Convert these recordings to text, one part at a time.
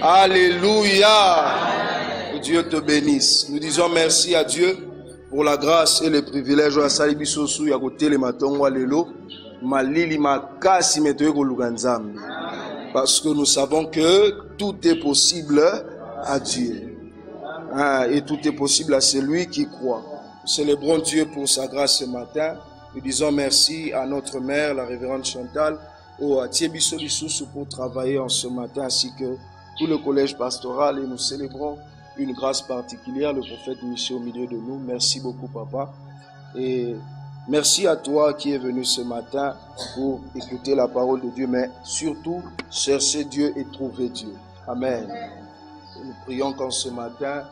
Alléluia. Que Dieu te bénisse. Nous disons merci à Dieu pour la grâce et le privilège de la bisosu ya côté les matons lelo malili makasi metoye ko luganzambe. Parce que nous savons que tout est possible à Dieu. Et tout est possible à celui qui croit. Nous célébrons Dieu pour sa grâce ce matin. Nous disons merci à notre mère, la révérende Chantal, à Thiebiso Lissoussou pour travailler en ce matin, ainsi que tout le collège pastoral. Et nous célébrons une grâce particulière, le prophète Michel au milieu de nous. Merci beaucoup, papa. Et merci à toi qui es venu ce matin pour écouter la parole de Dieu, mais surtout chercher Dieu et trouver Dieu. Amen. Et nous prions qu'en ce matin,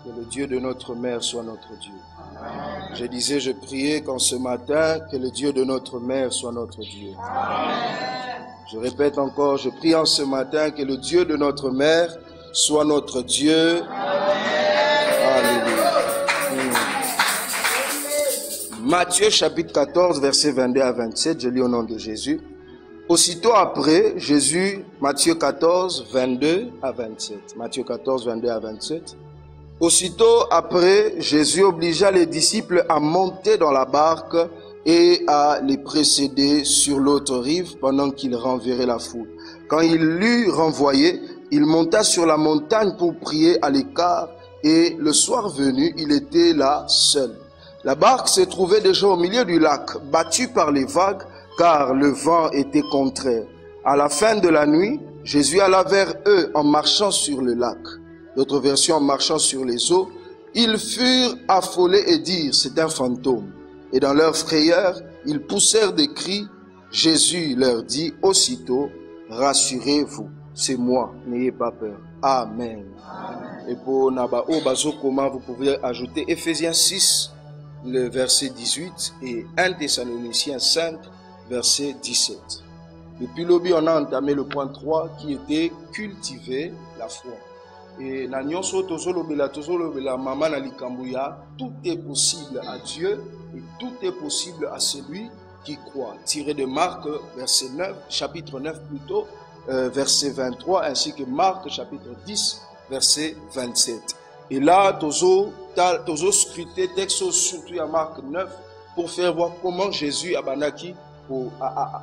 que le Dieu de notre mère soit notre Dieu. Amen. Je disais, je priais qu'en ce matin, que le Dieu de notre mère soit notre Dieu. Amen. Je répète encore, je prie en ce matin que le Dieu de notre mère soit notre Dieu. Amen. Alléluia. Matthieu chapitre 14, versets 22 à 27, je lis au nom de Jésus. Aussitôt après, Jésus, Matthieu 14, 22 à 27. Matthieu 14, 22 à 27. Aussitôt après, Jésus obligea les disciples à monter dans la barque et à les précéder sur l'autre rive pendant qu'il renverrait la foule. Quand il l'eut renvoyé, il monta sur la montagne pour prier à l'écart et le soir venu, il était là seul. La barque se trouvait déjà au milieu du lac, battue par les vagues car le vent était contraire. À la fin de la nuit, Jésus alla vers eux en marchant sur le lac. D'autres versions en marchant sur les eaux, ils furent affolés et dirent, c'est un fantôme. Et dans leur frayeur, ils poussèrent des cris. Jésus leur dit aussitôt, rassurez-vous, c'est moi, n'ayez pas peur. Amen. Amen. Et pour Nabao Bazokoma, vous pouvez ajouter Ephésiens 6, le verset 18, et 1 Thessaloniciens 5, verset 17. Depuis l'objet, on a entamé le point 3 qui était cultiver la foi. Et maman Alikambuya, tout est possible à Dieu et tout est possible à celui qui croit. Tiré de Marc, verset 9, chapitre 9 plutôt, verset 23, ainsi que Marc, chapitre 10, verset 27. Et là, tozo scruté texte surtout à Marc 9 pour faire voir comment Jésus a banaki pour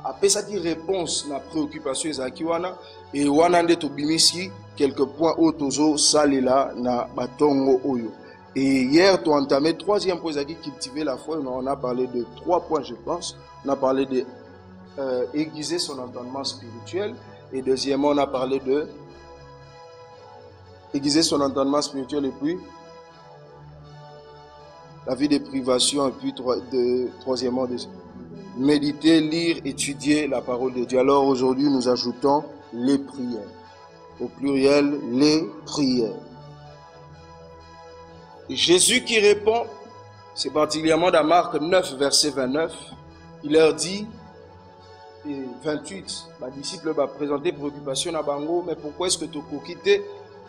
apesaki réponse na préoccupation ezaki wana et wana nde tobimisi quelques points au tozo salela na batongo oyo. Et hier tu as entamé troisième point ezaki cultiver la foi. On a parlé de 3 points, je pense. On a parlé de aiguiser son entendement spirituel, et deuxièmement on a parlé de aiguiser son entendement spirituel, et puis la vie de privation, et puis troisièmement méditer, lire, étudier la parole de Dieu. Alors aujourd'hui, nous ajoutons les prières. Au pluriel, les prières. Et Jésus qui répond, c'est particulièrement dans Marc 9, verset 29, il leur dit, et 28, ma disciple va présenter préoccupation à Bango, mais pourquoi est-ce que tu as quitté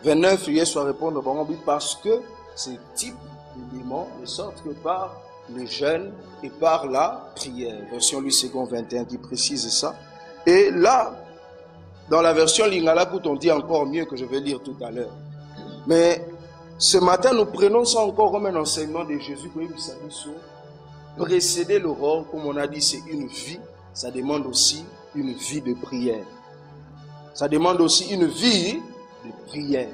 29, il soit répondre à Bango, parce que c'est type d'élément, de sorte que par le jeûne et par la prière. Version Louis II 21 qui précise ça. Et là, dans la version Lingala, on dit encore mieux que je vais lire tout à l'heure. Mais ce matin, nous prenons ça encore comme un enseignement de Jésus. Précéder l'aurore, comme on a dit, c'est une vie. Ça demande aussi une vie de prière. Ça demande aussi une vie de prière.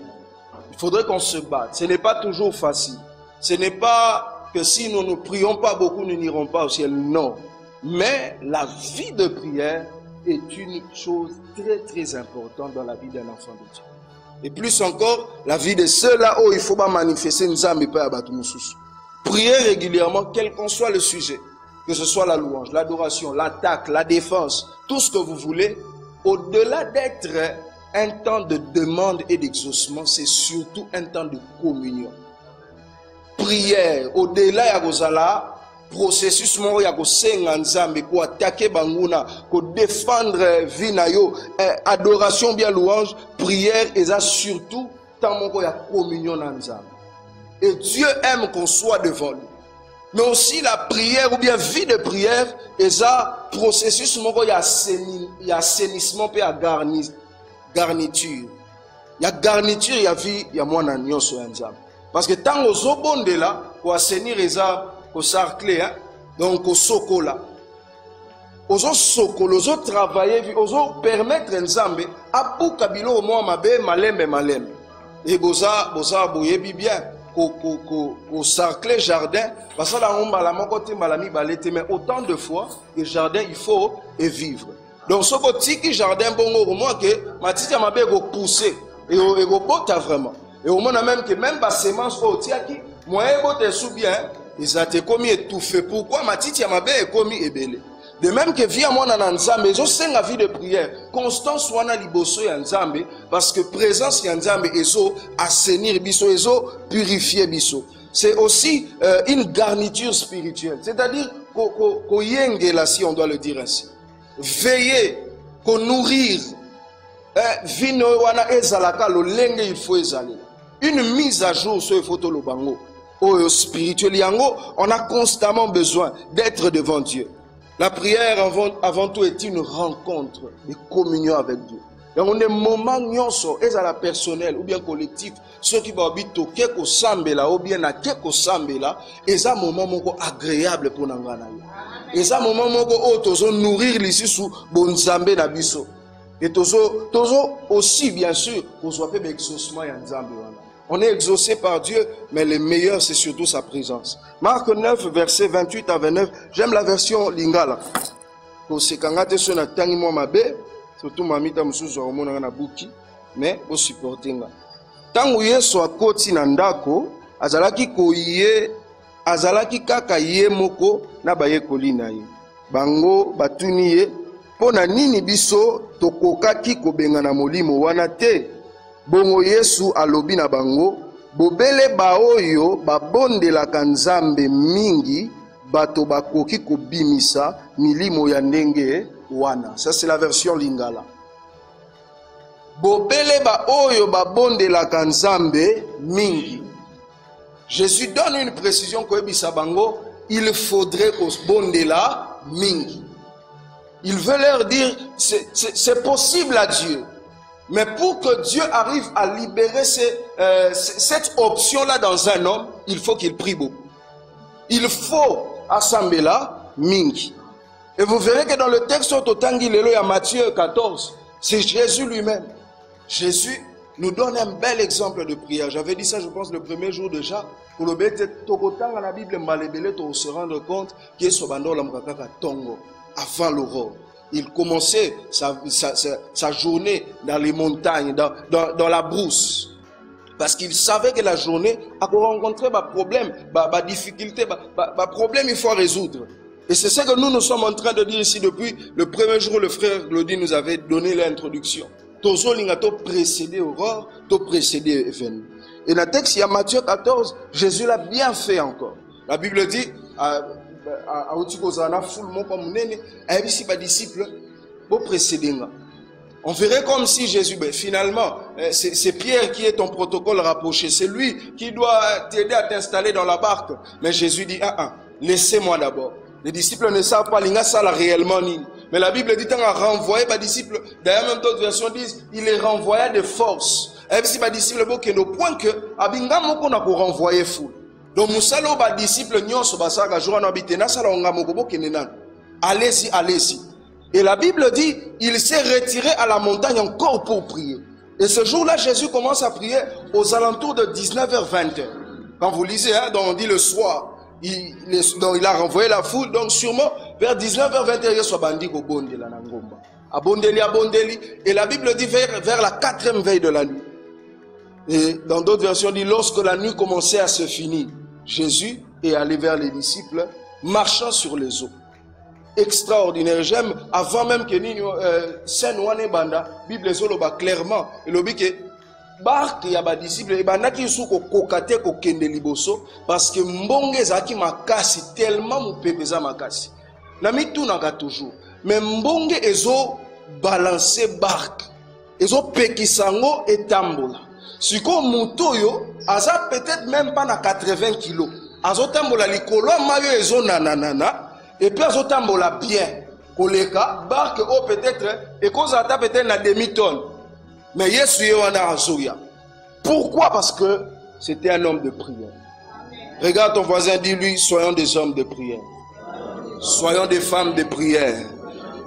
Il faudrait qu'on se batte. Ce n'est pas toujours facile. Ce n'est pas que si nous ne prions pas beaucoup, nous n'irons pas au ciel. Non. Mais la vie de prière est une chose très très importante dans la vie d'un enfant de Dieu. Et plus encore, la vie de ceux-là où il faut pas manifester nous a mis pas à battre nous sous. Priez régulièrement, quel qu'en soit le sujet. Que ce soit la louange, l'adoration, l'attaque, la défense, tout ce que vous voulez. Au-delà d'être un temps de demande et d'exaucement, c'est surtout un temps de communion. Prière, au-delà ya kozala processus moko ya kosenga nzambe ko attaquer banguna, ko défendre vie na yo, adoration bien louange, prière et ça surtout tant moko ya communion na nzambe. Et Dieu aime qu'on soit devant lui. Mais aussi la prière ou bien vie de prière et ça processus moko ya assainissement pe ya garniture. Il y a garniture, il y a vie, il y a moins d'agneau sur un. Parce que tant aux obonde là, pour assainir les arbres, au sarclé, hein, donc au sokola. Aux sokolo, aux travailler, aux permettre un zambe, à pour kabilo au moins mabe, malembe. Et boza boyebi bien, au sarclé jardin, parce que là on va la côté malami balete, mais autant de fois, le jardin il faut et vivre. Donc ce côté jardin bongo au moins que matiti mabe go pousser et go bota vraiment. Et au moins même que même la semence au tiaki, moi bote sou bien, ils ont été commis étouffés. Pourquoi matiti mabe est commis ébélé? De même que via moi dans Nzambe, je sais la vie de prière. Constance wana liboso ya Nzambe, parce que présence ya Nzambe ezo assainir biso, ezo purifier biso. C'est aussi une garniture spirituelle. C'est-à-dire qu'on yengela, si on doit le dire ainsi. Veiller, qu'on nourrir. Vino wana ezalaka lo lenge il faut ezaler. Une mise à jour sur le photo lo bango. Au spirituel yango, on a constamment besoin d'être devant Dieu. La prière avant tout est une rencontre de communion avec Dieu. Donc on est moment nyonso ezala personnel ou bien collectif, ceux qui vont habiter keko sambela ou bien na keko sambela, eza moment moko agréable pour nangana. Eza moment moko o tozo nourrir lisisu bonzambe na biso. Et tozo aussi bien sûr pour soit peu exaucement ya nzambe wana. On est exaucé par Dieu, mais le meilleur, c'est surtout sa présence. Marc 9, versets 28 à 29. J'aime la version Lingala. Surtout mamita musuzu wa omona na buki, mais au supporter nga. Tangu Yesu akoti na ndako, azalaki kaka ye moko na bayekoli na ye. Bango batuni ye, pona nini biso tokokaki kobenga molimo wana te? Bongo Yesu alobi na bango, bobele baoyo babondelaka Nzambe mingi, bato bakoki kobimisa milimo ya ndenge wana. Ça c'est la version Lingala. Bobele baoyo babondelaka Nzambe mingi. Jésus donne une précision koyebisa bango, il faudrait kobondela mingi. Il veut leur dire, c'est possible à Dieu. Mais pour que Dieu arrive à libérer cette option-là dans un homme, il faut qu'il prie beaucoup. Il faut assembler là, mingi. Et vous verrez que dans le texte de Matthieu 14, c'est Jésus lui-même. Jésus nous donne un bel exemple de prière. J'avais dit ça, je pense, le premier jour déjà. Pour le Tokotang, la Bible pour se rendre compte qu'il est avant l'aurore. Il commençait sa journée dans les montagnes, dans la brousse. Parce qu'il savait que la journée a rencontré des problèmes, des difficultés, des problèmes il faut résoudre. Et c'est ce que nous sommes en train de dire ici depuis le premier jour. Le frère Glody nous avait donné l'introduction. Tozo lingato précédé aurore, to précédé événement. Et dans le texte, il y a Matthieu 14, Jésus l'a bien fait encore. La Bible dit, on verrait comme si Jésus, finalement, c'est Pierre qui est ton protocole rapproché. C'est lui qui doit t'aider à t'installer dans la barque. Mais Jésus dit, laissez-moi d'abord. Les disciples ne savent pas l'inga ça réellement ni. Mais la Bible dit qu'on a renvoyé les disciples. D'ailleurs, même d'autres versions disent, il les renvoya de force. Et si les disciples qui au point que abinga moko na ko renvoyer fou. Donc musalo ba disciples nyonso basaka jour na bitena sala nga moko bo kenenan. Allez-y, allez-y. Et la Bible dit, il s'est retiré à la montagne encore pour prier. Et ce jour-là, Jésus commence à prier aux alentours de 19h20. Quand vous lisez, donc on dit le soir. Donc il a renvoyé la foule, donc sûrement vers 19h21, il soit bandi au Bondeli la Nangomba. À Bondeli, et la Bible dit vers la 4e veille de la nuit. Et dans d'autres versions, il dit lorsque la nuit commençait à se finir, Jésus est allé vers les disciples, marchant sur les eaux. Extraordinaire, j'aime, avant même que Saint Ouane Banda, Bible Zoloba clairement, il a dit que barke ya ba disciple e bandaki suko kokate ko kende liboso parce que mbonge zaki makasi tellement mupepeza makasi na mitunaka toujours mais mbonge ezo balancer barke ezo pekisango etambola siko mutoyo aza peut-être même pas na 80 kilos azo tambola likolo mayo ezo nanana et puis azo tambola bien koleka barke o peut-être et cause ata peut-être na demi-tonne. Mais Yesu Yohana Azoya. Pourquoi? Parce que c'était un homme de prière. Regarde ton voisin, dis-lui, soyons des hommes de prière. Soyons des femmes de prière.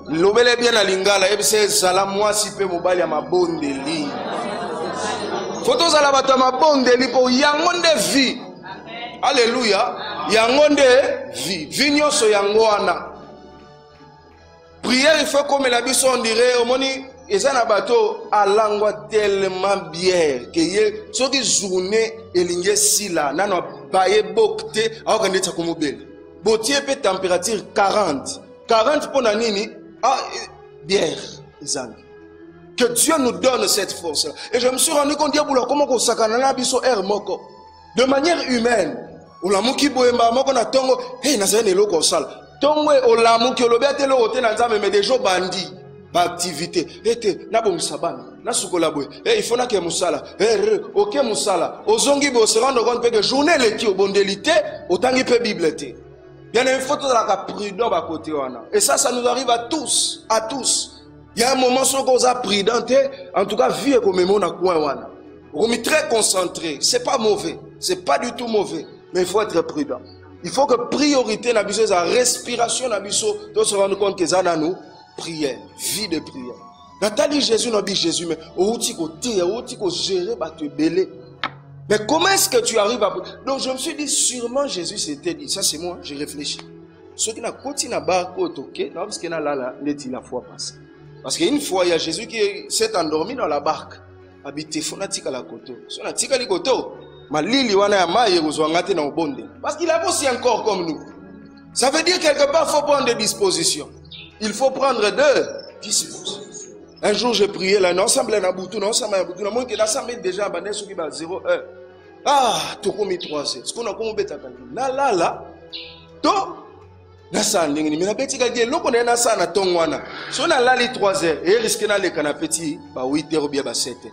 Lobele bien à lingala, ebse sala moi si pe mobali ya mabondeli. Photo sala bato mabondeli po yangonde vie. Alléluia. Yangonde vie. Vigno so yangoana. Prière, il faut comme la biso on dirait au moni eza na bato alangwa tellement bien que ye soki journée elinge sila nano baye bokte akande tsa komobele. Botie pe température 40. 40 pour nini? Ah, bière, Zang. Que Dieu nous donne cette force. Et je me suis rendu compte, comment on s'accana biso air moko. De manière humaine. On l'a mouki boemba moko na tongo. Hey, na zene loko sal. Tongo o la mouki o lobiate lo hote na nzame mais des gens bandits. Ba activité. Ete na bo musabana. Na sukola boy. Eh il faut na ke musala. Eh OK musala. Ozongi bo se rendre compte que journée le ki o bondelité, otangi pe bibliothèque. Il y a une photo de la prudent à côté. Et ça nous arrive à tous. À tous. Il y a un moment où on a prudent. En tout cas, vie comme on a coin. On est très concentré. C'est pas mauvais. C'est pas du tout mauvais. Mais il faut être prudent. Il faut que priorité n'a besoin de la respiration n'a besoin de se rendre compte que ça n'a nous prière, vie de prière. Nathalie Jésus n'a dit Jésus mais au outil côté, au outil qu'on gérer bah te belé. Mais comment est-ce que tu arrives à... Donc je me suis dit, sûrement Jésus s'était dit, ça c'est moi, j'ai réfléchi. Ceux qui n'ont pas de barque, ok, parce qu'il y a là, la foi passée. Parce qu'une fois, il y a Jésus qui s'est endormi dans la barque. Habité, fanatique à la côte. Si on a tika les côteaux, ma lili wana ya maye uzwangate na ubonde. Parce qu'il a aussi un corps comme nous. Ça veut dire quelque part, il faut prendre des dispositions. Il faut prendre des dispositions. Un jour, j'ai prié là, non, semble na boutou, non, ça m'a boutou, non, moi qui n'a semblé déjà abandonné ce qui va 0 1. Ah, tu commis 3 7. Ce qu'on a comme bête à calculer. Là, to, na sa ndingi, mais na bête calculer, l'on connaît na sa na tongwana. Si on a là les 3 heures, et risque na les canapés, bah 8 heures ou bien bah 7 heures.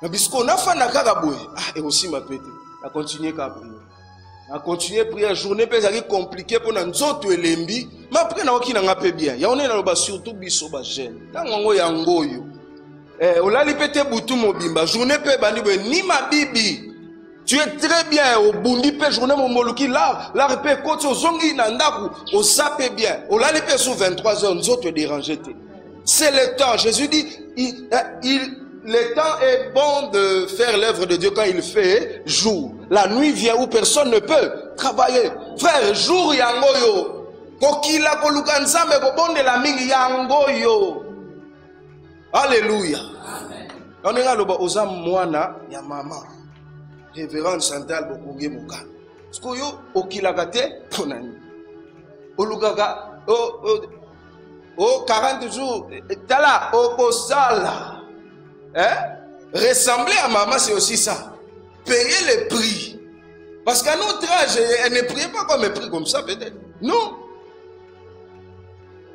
Mais puisqu'on a fait na karaboué, ah, et aussi ma pété, à continuer qu'à prier. A continuer à prier, journée peut être compliquée pour nous autres elembi, mais après na oki na ngape bien. Ya on est na surtout biso ba jeune. Na ngongo ya ngoyo. On l'a lipete butu mobimba, journée peut bandi ni ma bibi. Tu es très bien au bundi pe journée mo moluki là, la repé côté au zongi na ndaku, au sapé bien. On l'a lipé sur 23 heures, nous autres déranger. C'est le temps. Jésus dit le temps est bon de faire l'œuvre de Dieu quand il fait jour. La nuit vient où personne ne peut travailler. Frère, jour yangoyo. Kokila kolukanzame kobonde la mingi yangoyo. Alléluia. On est là le oza mwana ya mama. Révérend Chantal Bokoge Moka. Skoyo okilagate ponani. Olugaka 40 jours tala okosala. Hein? Ressembler à maman, c'est aussi ça. Payer les prix. Parce qu'à notre âge, elle ne priait pas comme elle prie comme ça, peut-être. Non.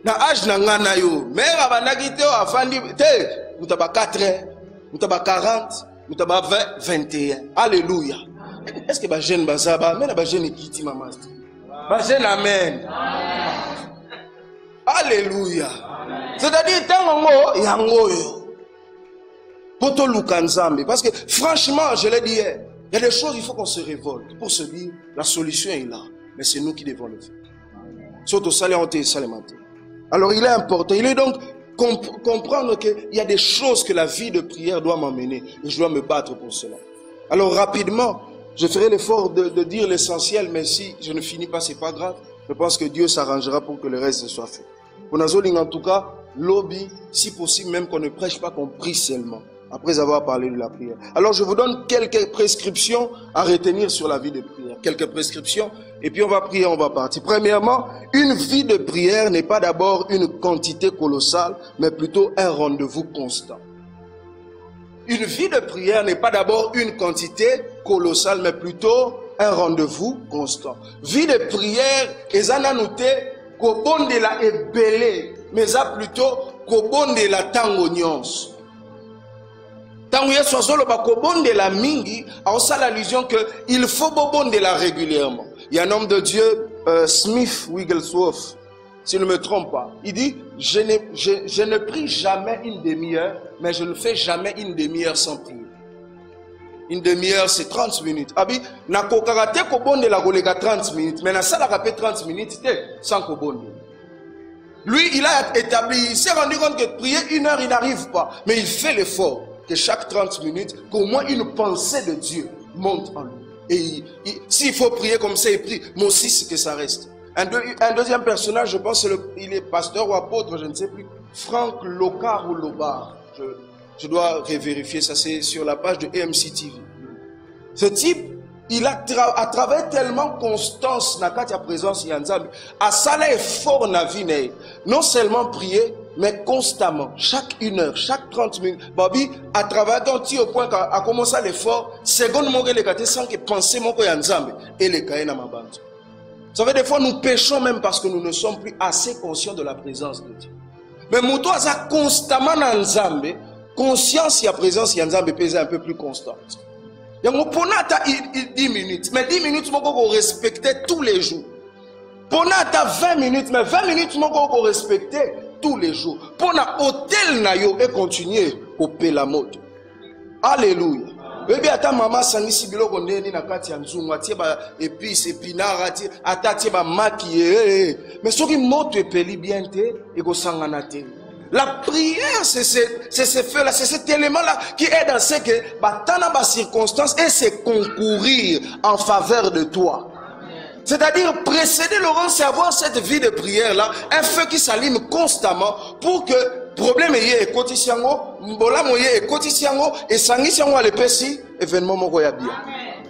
Na âge na ngana yo. Mère abanaki te afandi te. Mutaba 4 ans, mutaba 40, mutaba 20, 21. Alléluia. Est-ce que ba jeune bazaba, mais ba jeune kiti maman. Ba jeune amen. Alléluia. C'est-à-dire tango yangoyo. Poto lukanzambe. Parce que franchement, je l'ai dit hier, il y a des choses, il faut qu'on se révolte pour se dire, la solution est là. Mais c'est nous qui devons le faire. Surtout saléanté et salémanté. Alors il est important, il est donc comprendre qu'il y a des choses que la vie de prière doit m'emmener. Et je dois me battre pour cela. Alors rapidement, je ferai l'effort de dire l'essentiel, mais si je ne finis pas, c'est pas grave. Je pense que Dieu s'arrangera pour que le reste soit fait. Pour Nazoling, en tout cas, lobby, si possible, même qu'on ne prêche pas, qu'on prie seulement. Après avoir parlé de la prière. Alors je vous donne quelques prescriptions à retenir sur la vie de prière. Quelques prescriptions. Et puis on va prier, on va partir. Premièrement, une vie de prière n'est pas d'abord une quantité colossale, mais plutôt un rendez-vous constant. Une vie de prière n'est pas d'abord une quantité colossale, mais plutôt un rendez-vous constant. Vie de prière, ezana noté, kobonde la ebele, mais ça plutôt kobonde la tangonyons. Tant que Yesu azolo bakobonde la mingi, a aussi l'allusion que il faut bobonde la régulièrement. Il y a un homme de Dieu, Smith Wigglesworth. s'il ne me trompe pas. Il dit, je ne prie jamais une demi-heure, mais je ne fais jamais une demi-heure sans prier. Une demi-heure, c'est 30 minutes. Abi, na kokarate kobonde la kolega 30 minutes, mais na sala rapé 30 minutes, sans kobonde. Lui, il a établi, il s'est rendu compte que prier une heure, il n'arrive pas. Mais il fait l'effort que chaque 30 minutes, qu'au moins une pensée de Dieu monte en lui. Et s'il faut prier comme ça, il prie. Moi aussi, c'est que ça reste. Un deuxième personnage, je pense, il est pasteur ou apôtre, je ne sais plus. Franck Locard ou Lobar. Je dois revérifier, ça c'est sur la page de EMC TV. Ce type, il a travaillé tellement constance dans la présence de Yanzambi. À ça, effort dans la vie, non seulement prier, mais constamment, chaque 1 heure, chaque 30 minutes. Babi, à travers ton petit au point qu'à commencer l'effort, seconde mon gars sans que penser mon Yanzambi et les cahiers dans ma bande. Ça veut dire des fois nous péchons même parce que nous ne sommes plus assez conscients de la présence de Dieu. Mais Mouto a constamment dans Nzambe, conscience et la présence de Nzambe pèse un peu plus constante. Il y a 10 minutes, mais 10 minutes, on peut respecter tous les jours. Pour 20 minutes, mais 20 minutes, on peut respecter tous les jours. Pour hôtel nayo et continuer au payer la mode. Alléluia. Bébé ata maman sangisi biloko ndeni na kati ya nzungu atie ba épices épinards atie atatie ba maquillé mais soki moto epeli bien te ekosangana te. La prière, c'est ce feu-là, c'est cet élément-là qui est dans ce que, dans les circonstances, et c'est concourir en faveur de toi. C'est-à-dire, précéder Laurent, c'est avoir cette vie de prière-là, un feu qui s'allume constamment pour que problème est quotidien, mbola moye est quotidien, et sangi siango le pesi, événement moko ya bien.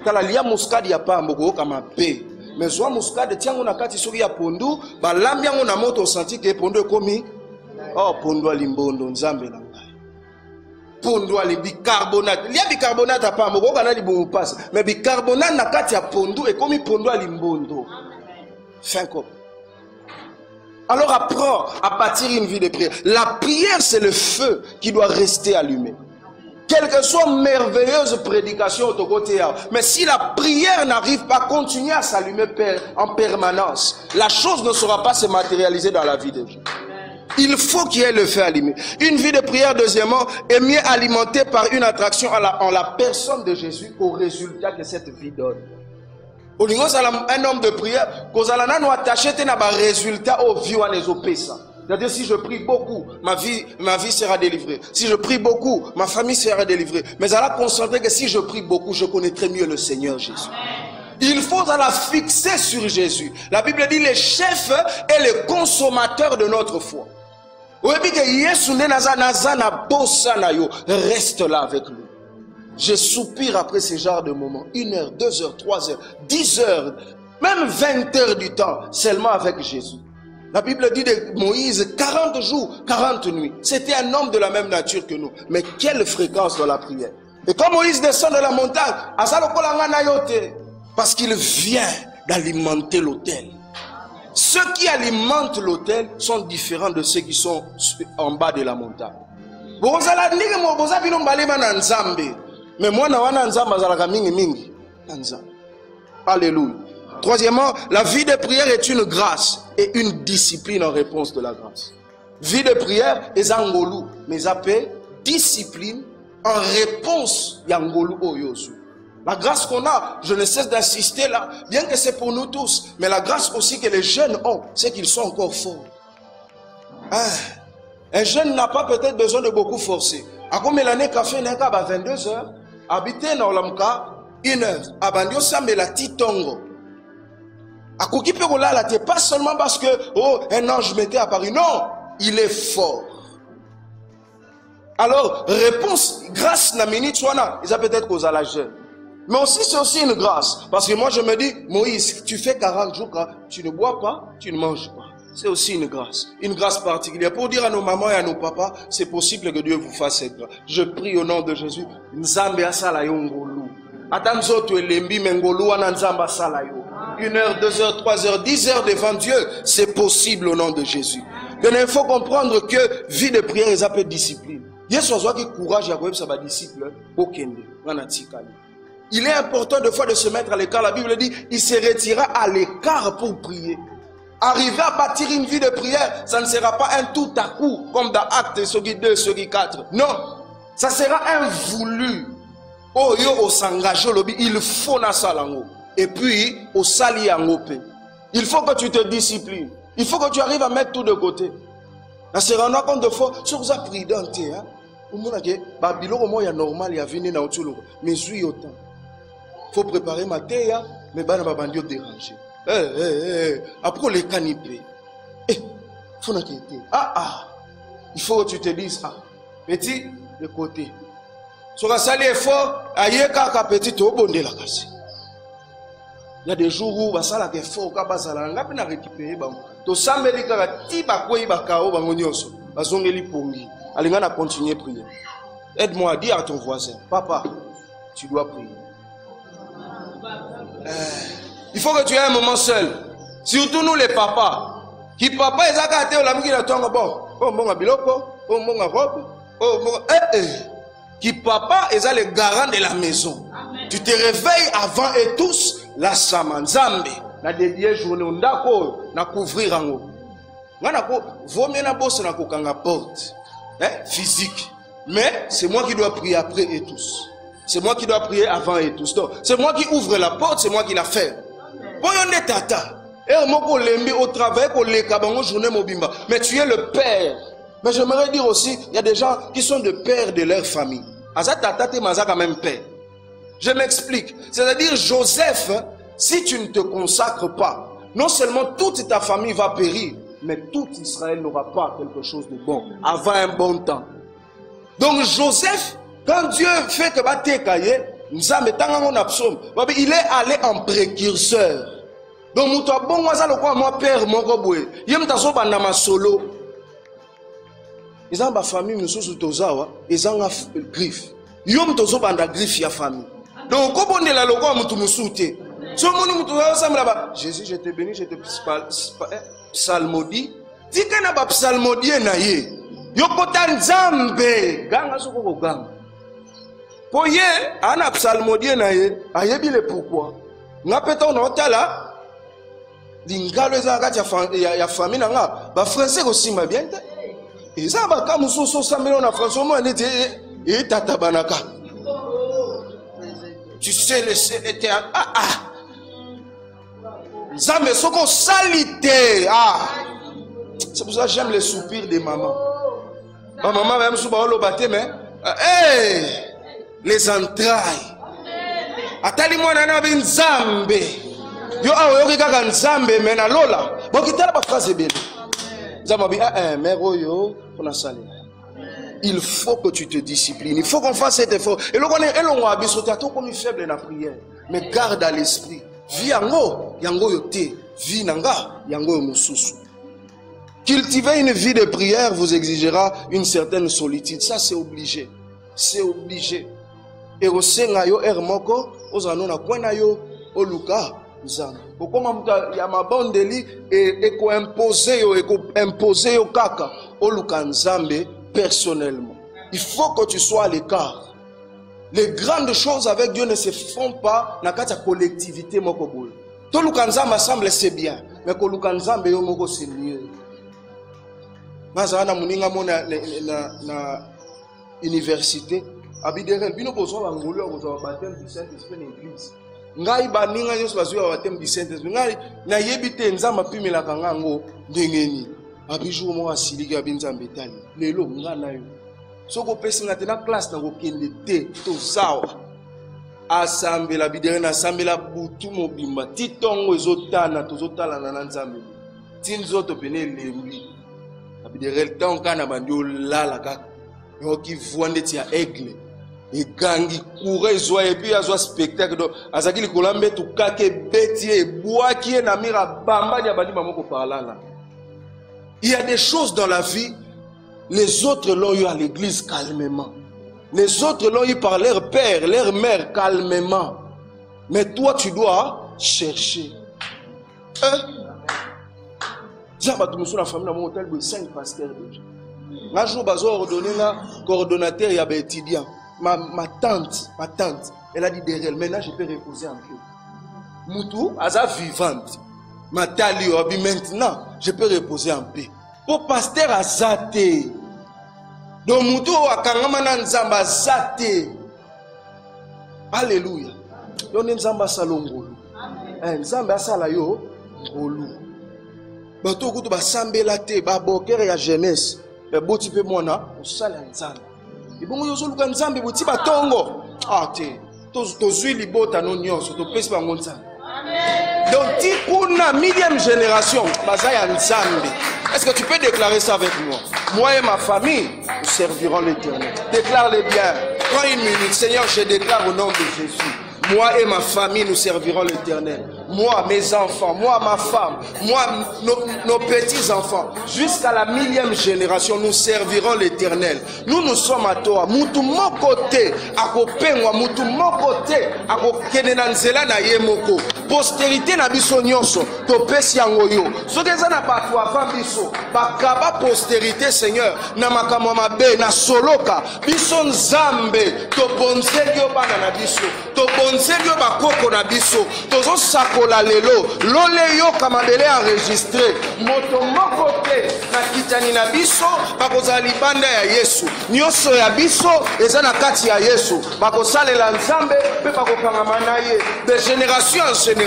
Kala lia muscade ya pa mboko kama pe. Mais soit muscade tiango na kati soki ya pondu, ba lambiango na moto senti que pondu komi. Oh, pondwa limbondo nzambe na ngai. Pondwa li bicarbonate. Lia bicarbonate a pas moko kana li bon passe. Mais bicarbonate na kati ya pondu et comme pondwa limbondo. Fin cop. Alors apprends à bâtir une vie de prière. La prière c'est le feu qui doit rester allumé. Quelle que soit merveilleuse prédication au côté, mais si la prière n'arrive pas à continuer à s'allumer en permanence, la chose ne saura pas se matérialiser dans la vie de Dieu. Il faut qu'il y ait le feu allumé. Une vie de prière, deuxièmement, est mieux alimentée par une attraction en la personne de Jésus au résultat que cette vie donne. Un homme de prière, qu'on a nous attaché à résultat au vie ou c'est-à-dire si je prie beaucoup, ma vie sera délivrée. Si je prie beaucoup, ma famille sera délivrée. Mais elle a concentré que si je prie beaucoup, je connaîtrai mieux le Seigneur Jésus. Il faut la fixer sur Jésus. La Bible dit le chef est le consommateur de notre foi. Reste là avec lui. Je soupire après ce genre de moments. 1 heure, 2 heures, 3 heures, 10 heures, même 20 heures du temps, seulement avec Jésus. La Bible dit de Moïse, 40 jours, 40 nuits. C'était un homme de la même nature que nous. Mais quelle fréquence dans la prière. Et quand Moïse descend de la montagne, parce qu'il vient d'alimenter l'autel. Ceux qui alimentent l'autel sont différents de ceux qui sont en bas de la montagne. Mais moi, alléluia. Troisièmement, la vie de prière est une grâce et une discipline en réponse de la grâce. Vie de prière est angolu, mais appelé discipline en réponse yangolu oyosu. La grâce qu'on a, je ne cesse d'insister là, bien que c'est pour nous tous, mais la grâce aussi que les jeunes ont, c'est qu'ils sont encore forts. Un jeune n'a pas peut-être besoin de beaucoup forcer. À combien l'année café n'est qu'à 22 h, habiter dans l'amka 1 heure, abandio sambe la titongo. À Kouki Perola, là, pas seulement parce que, oh, un ange m'était apparu. Non, il est fort. Alors, réponse, grâce na minute, soit ils ont peut-être causé à la jeune. Mais aussi, c'est aussi une grâce. Parce que moi, je me dis, Moïse, tu fais 40 jours, tu ne bois pas, tu ne manges pas. C'est aussi une grâce particulière. Pour dire à nos mamans et à nos papas, c'est possible que Dieu vous fasse cette grâce. Je prie au nom de Jésus. Nzambe asala yongolu. Atanzo tu elembi mengolu ananzamba asala yo. 1 heure, 2 heures, 3 heures, 10 heures devant Dieu, c'est possible au nom de Jésus. Donc, il faut comprendre que vie de prière est un peu discipline. Courage à disciple. Il est important de fois de se mettre à l'écart. La Bible dit, il se retira à l'écart pour prier. Arriver à bâtir une vie de prière, ça ne sera pas un tout à coup, comme dans Actes, Sogi 2, Sogi 4. Non, ça sera un voulu. Oh, yo, au s'engage, il faut na salango. Et puis, au sali angope. Il faut que tu te disciplines. Il faut que tu arrives à mettre tout de côté. Là, se rendre compte de fois, si vous êtes prudent, hein, vous avez dit, Babylone, moi, il y a normal, il y a venu dans le mais je suis autant. Il faut préparer ma thé, mais il n'y a pas de déranger. Après les canipés, faut n'inquiéter. Il faut que tu te dises, petit, de côté. Sur un salaire fort, aïe, kaka petit, tu bonde la casse. Il y a des jours où ça la fait fort, kaba ça la ngapi na récupérer bam. To sambeli kaka ti ba koi ba kao ba ngonyoso. Ba zongeli pongi. Alinga na continuer prier. Aide-moi à dire à ton voisin, papa, tu dois prier. Il faut que tu aies un moment seul. Surtout nous les papas. Qui papa ils a gâté au lami qui la tonga bon. Oh mon biloko, oh mon robe, oh mon qui papa ils a les garants de la maison. Amen. Tu te réveilles avant et tous la samanzambe. Na dédié journée ndako na couvrir ango. Ngana ko vomé na bosse na kokanga porte. Physique. Mais c'est moi qui dois prier après et tous. C'est moi qui dois prier avant et tous. C'est moi qui ouvre la porte, c'est moi qui la ferme. Boyonde tata. Au travail, mais tu es le père. Mais j'aimerais dire aussi, il y a des gens qui sont de pères de leur famille. Quand même père. Je m'explique. C'est-à-dire, Joseph, si tu ne te consacres pas, non seulement toute ta famille va périr, mais tout Israël n'aura pas quelque chose de bon avant un bon temps. Donc Joseph, quand Dieu fait que il est allé en précurseur. Donc muto bon moi père moko boye yem taso banda masolo ezamba famille mususu tozawa ezanga griffe yom tozo banda griffe ya famille donc ko bondela lokwa mutu musute so moni mutu osambela ba Jésus je te bénis je te psalmodie tika na ba psalmodie na ye yokota nzambe ganga soko ko ganga po ye ana psalmodie na ye ayebi le pourquoi ngapeta on otala lingalo ezaka ya famille nanga ba français kosimba bien te eza ba kamusoso sambelo na français mo ndete et tata banaka tu sais le était zambe soko salité c'est pour ça que j'aime les soupirs des mamans. Ma maman même sous baolo baté mais les entrailles atali mwana na binzambe yo awoyoki kaka nzambe mena lola bokitala ba phrase belle nzambe mère oyo on salé. Il faut que tu te disciplines, il faut qu'on fasse cet effort et le connaît elongo abiso tato comme faible na prière mais garde à l'esprit vie yango yo te vie nanga yango yo mususu. Cultiver une vie de prière vous exigera une certaine solitude, ça c'est obligé, c'est obligé. Et au senga yo moko ozano na kwena yo oluka nzambe okoma muta ya mabondeli eko imposer yo kaka oluka nzambe personnellement. Il faut que tu sois à l'écart. Les grandes choses avec Dieu ne se font pas dans la collectivité moko boule. To luka nzambe ensemble c'est bien, mais ko luka nzambe yo moko c'est mieux. Mazana muninga mona na université abiderel bino bozwa bangolo bozwa baptême du Saint-Esprit na église. Ngai baninga nyonso bazwa baptême du Saint-Esprit. Ngai na yebite nzamba pimelaka ngango ndengeni. Abiju mo asiliki abinzambe tali. Lelo ngana yo. Soko pesi ngate na classe na kokende te to zawa. Asambela bidere na sambela butu mobimba. Titongo ezotana tozotala na nzambe. Tinzoto pene lembi. Abidere le temps kana bandio lala kaka. Yo ki voande ti a aigle. Et gangi courait zoa et puis azwa spectacle do azaki likolambe tu kake beti e boaki na mira bamba ya bandi mamoko parlala. Il y a des choses dans la vie, les autres l'ont eu à l'église calmement. Les autres l'ont eu par leur père, leur mère calmement. Mais toi tu dois chercher. Zamba tu musu na famille na mon hôtel de 5 pasteurs déjà. Un jour bazo ordonné na coordonnateur ya ba étudiant. Ma tante, elle a dit derrière, maintenant je peux reposer un peu. Moutou, aza vivante. Matali obi maintenant, je peux reposer en paix. Pour pasteur azate. Donc muto akangama na nzamba azate. Alléluia. Yo nzamba salongolo. Nzamba asala yo ngolu. Bato kutu basambela te ba bokere ya jeunesse. E boti pe mona osala nzamba. Ibongo yo zoluka nzambe boti batongo. Ah te. Tozui libota no nyonso to pesi bango nzamba. Donc, tikuna millième génération, bazaya nzambe. Est-ce que tu peux déclarer ça avec moi? Moi et ma famille, nous servirons l'Éternel. Déclare-le bien. Prends une minute. Seigneur, je déclare au nom de Jésus. Moi et ma famille, nous servirons l'Éternel. Moi, mes enfants, moi, ma femme, moi, nos petits-enfants, jusqu'à la millième génération, nous servirons l'Éternel. Nous sommes à toi. Moutou mon côté, à kopengwa, moutou mon côté, à kokenenanzela na yemoko. Postérité na biso nyonso, to pesi yangoyo. Ce que ça n'a pas toi, femme biso, bakaba postérité, Seigneur, na makamwa mabe, na soloka, biso nzambe, to bonzegyo bana na biso, to bonzegyo bakoko na biso, tozo sakola lelo, lole yo kamabele enregistré, moto mokote, na kitani na biso, bakoza libanda ya Yesu, nyonso ya biso, eza na kati ya Yesu, bakosale la nzambe, pe bakokangama na ye, de génération en génération.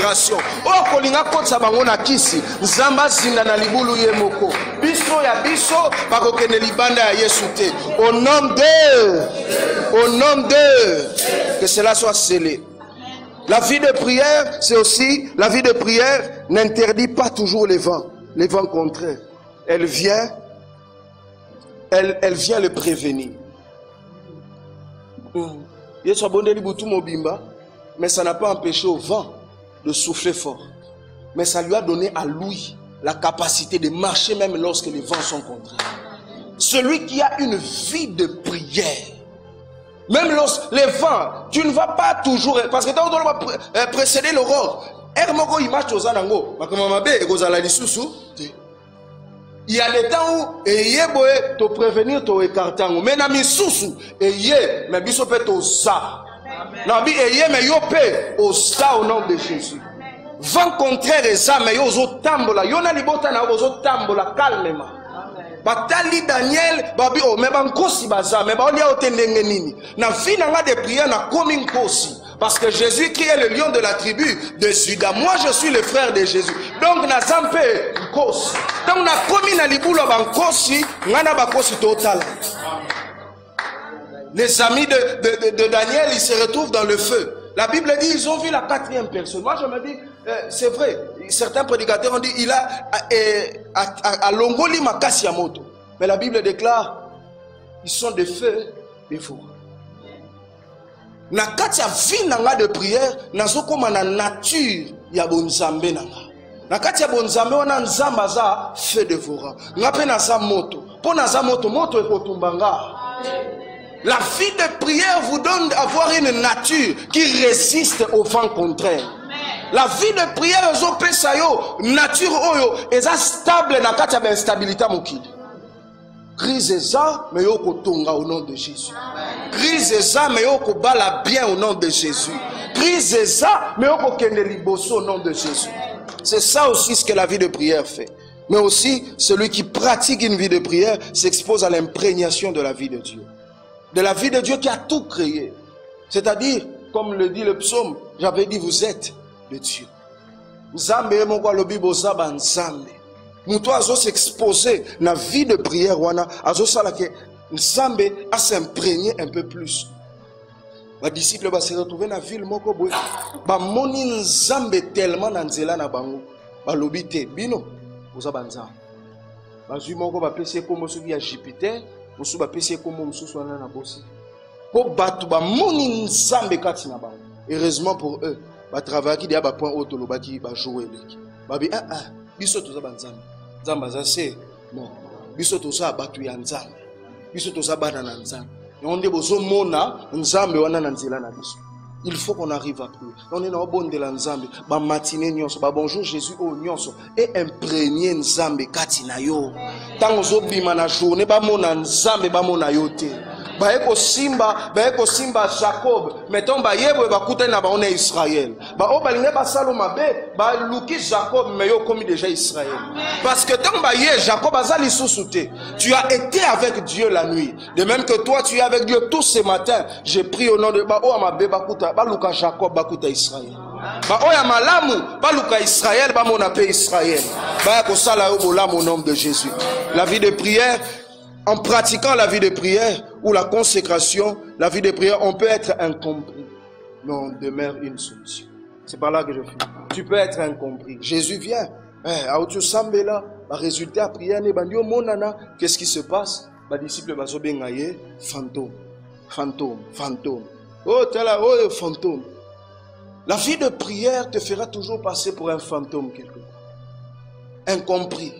Oh, kolinga kotsa bango na kisi, nzamba zinda na libulu ye moko, biso ya biso, bakokene libanda ya Yesu te, au nom de, que cela soit scellé. La vie de prière, c'est aussi, la vie de prière n'interdit pas toujours les vents contraires. Elle vient le prévenir. Yesu abondeli butu mobimba, mais ça n'a pas empêché au vent de souffler fort. Mais ça lui a donné à lui la capacité de marcher même lorsque les vents sont contraires. Celui qui a une vie de prière, même lorsque les vents, tu ne vas pas toujours, parce que tu vas précéder l'aurore. Il y a des temps où te prévenir, te écarter. Mais na misusu, mais biso peut te sa. Nabi mais yo pe au sa au nom de Jésus. Vent contraire et ça, mais yo zo tambola. Yo na libota na zo tambola calmement. Batali Daniel, babi oh, mais bankosi baza, mais ba olia otendenge nini. Na vie na nga de prière na komi nkosi. Parce que Jésus qui est le lion de la tribu de Juda. Moi je suis le frère de Jésus. Donc na zampe nkosi. Donc na komi na libulo bankosi, ngana bakosi total. Les amis de Daniel, ils se retrouvent dans le feu. La Bible dit, ils ont vu la quatrième personne. Moi, je me dis, c'est vrai. Certains prédicateurs ont dit, il a à Longoli Makasi Yamoto. Mais la Bible déclare, ils sont de feu, des fours. Na katia vie nanga de prière, na zokoma na nature ya bonzambe nanga. Na katia bonzambe wana nzamba za feu dévorant. Ngape na za moto. Po na za moto, moto ekotumbanga. La vie de prière vous donne d'avoir une nature qui résiste au vent contraire. La vie de prière, nature oyo, est stable na kati ya instabilité mokili. Crise ça, mais yo kotonga au nom de Jésus. Crise ça, mais yo ko bala bien au nom de Jésus. Crise ça, mais yo ko kende liboso au nom de Jésus. C'est ça aussi ce que la vie de prière fait. Mais aussi, celui qui pratique une vie de prière s'expose à l'imprégnation de la vie de Dieu. De la vie de Dieu qui a tout créé. C'est-à-dire, comme le dit le psaume, j'avais dit, vous êtes de Dieu. Nzambe moko lobi bozaba nzambe. Muto azo s'exposer na vie de prière wana azo sala ke nzambe a s'imprégner un peu plus. Les disciples va se retrouver na ville moko boye. Ba moni nzambe tellement na nzela na bango. Ba lobi te bino bozaba nzambe. Ba zui moko ba pese komo soki ya Jupiter. Musu ba pesi komo mususu wana na bosi. Po batu ba moni nzambe kati na bango. Heureusement pour eux, ba travailler dia ba point auto lobaki ba jouer leki. Ba bi biso toza ba nzambe. Nzamba za se non. Biso toza batu ya nzambe. Biso toza bana na nzambe. Onde bozo mona nzambe wana na nzela na biso. Il faut qu'on arrive à prier. On est dans le bon de la nzambe. Ba matinée nyonso, ba bonjour Jésus au nyonso et imprégner nzambe kati na yo. Tango zo bima na journée ba mona nzambe ba mona yo te. Baeko simba Jacob. Mettons bayebo bakute na baone Israël. Ba o balinge ba saloma be ba luki Jacob mais yo comme déjà Israël. Parce que tant baye Jacob azali sousouté. Tu as été avec Dieu la nuit. De même que toi tu es avec Dieu tous ces matins. J'ai pris au nom de ba o amabe bakuta ba luka Jacob bakuta Israël. Ba o ya malamu ba luka Israël ba mona pe Israël. Ba ko sala yo bolam au nom de Jésus. La vie de prière, en pratiquant la vie de prière ou la consécration, la vie de prière, on peut être incompris, mais on demeure une solution. C'est par là que je finis. Tu peux être incompris. Jésus vient. Résultat, prière, qu'est-ce qui se passe? Les disciples fantôme. Oh, fantôme. La vie de prière te fera toujours passer pour un fantôme quelque part. Incompris.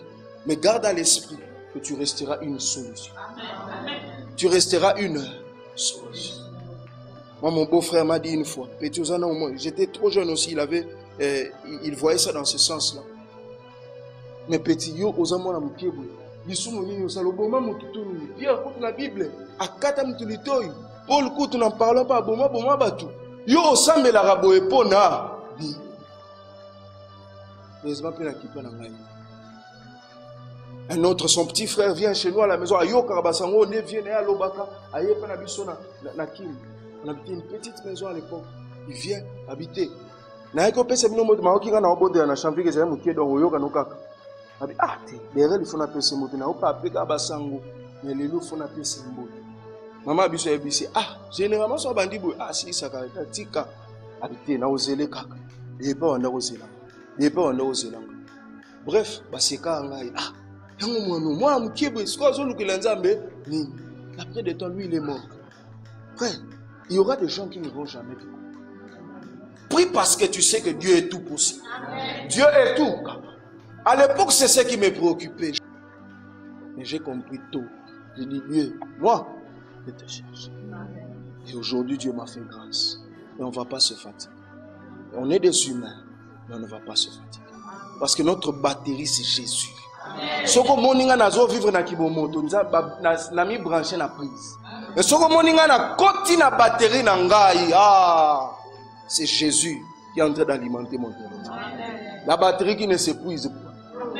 Mais garde à l'esprit que tu resteras une solution. Tu resteras une solution. Moi, mon beau-frère m'a dit une fois, j'étais trop jeune aussi, il voyait ça dans ce sens-là. Mais petit, yo, aux amants, la Bible, à quatre mutulitoy, Paul Kout, n'en parlons pas, boma batu. Yo, au sambe la rabo et pona. Un autre, son petit frère vient chez nous à la maison. Ayo Karabasango, ne vient à Lobaka. Ayo Panabiso na Kim. On habitait une petite maison à l'époque. Il vient habiter. Na eko pese mino moto maoki nga na obonde na champi que c'est mukie donc oyo kanokaka. Abi ah te, derrière il faut na pese moto na opa apeka basango. Mais les loups font na pese moto. Maman biso ebisi ah, généralement so bandi boy ah si ça ka tika. Habiter na ozele kaka. Et pas on a ozela. Et pas on a ozela. Bref, baseka ngai ah après des temps, lui, il est mort. Frère, il y aura des gens qui ne vont jamais te comprendre. Prie parce que tu sais que Dieu est tout possible. Dieu est tout. À l'époque, c'est ce qui me préoccupait. Mais j'ai compris tôt. J'ai dit, Dieu, moi, je te cherche. Et aujourd'hui, Dieu m'a fait grâce. Et on ne va pas se fatiguer. On est des humains, mais on ne va pas se fatiguer. Parce que notre batterie, c'est Jésus. Soko moninga nazo vivre na kibomoto na mi branché na prise. Mais soko moninga na koti na batterie na ngai c'est Jésus qui est en train d'alimenter mon téléphone. La batterie qui ne s'épuise pas.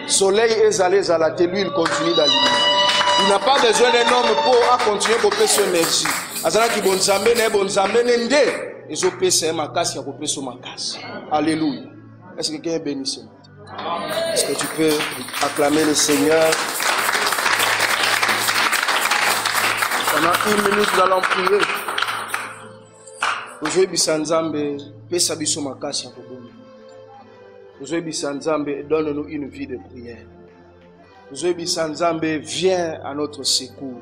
Soleil est allé zalater, lui il continue d'alimenter. Il n'a pas besoin d'un homme pour continuer à couper son énergie. Azana ki bonzambe ne nde ezo pesa makasi ya couper son makasi. Alléluia. Est-ce que quelqu'un est béni ce matin? Est-ce que tu peux acclamer le Seigneur? Pendant 1 minute, nous allons prier. Aujourd'hui, Bisanzambe, pesa biso makasi ya kobonga. Aujourd'hui, Bisanzambe, donne-nous une vie de prière. Aujourd'hui, Bisanzambe, viens à notre secours.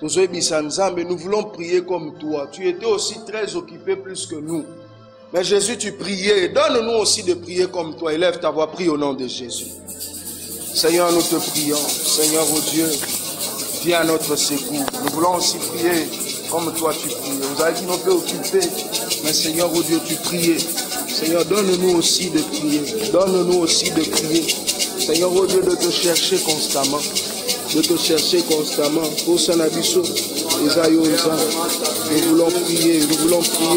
Aujourd'hui, Bisanzambe, nous voulons prier comme toi. Tu étais aussi très occupé plus que nous. Mais Jésus, tu priais. Donne-nous aussi de prier comme toi. Élève ta voix, prie au nom de Jésus. Seigneur, nous te prions. Seigneur, oh Dieu, viens à notre secours. Nous voulons aussi prier comme toi tu pries. Vous avez dit nous préoccuper. Mais Seigneur, oh Dieu, tu priais. Seigneur, donne-nous aussi de prier. Donne-nous aussi de prier. Seigneur, oh Dieu, de te chercher constamment. De te chercher constamment. Pour Sanabiso, nous voulons prier. Nous voulons prier.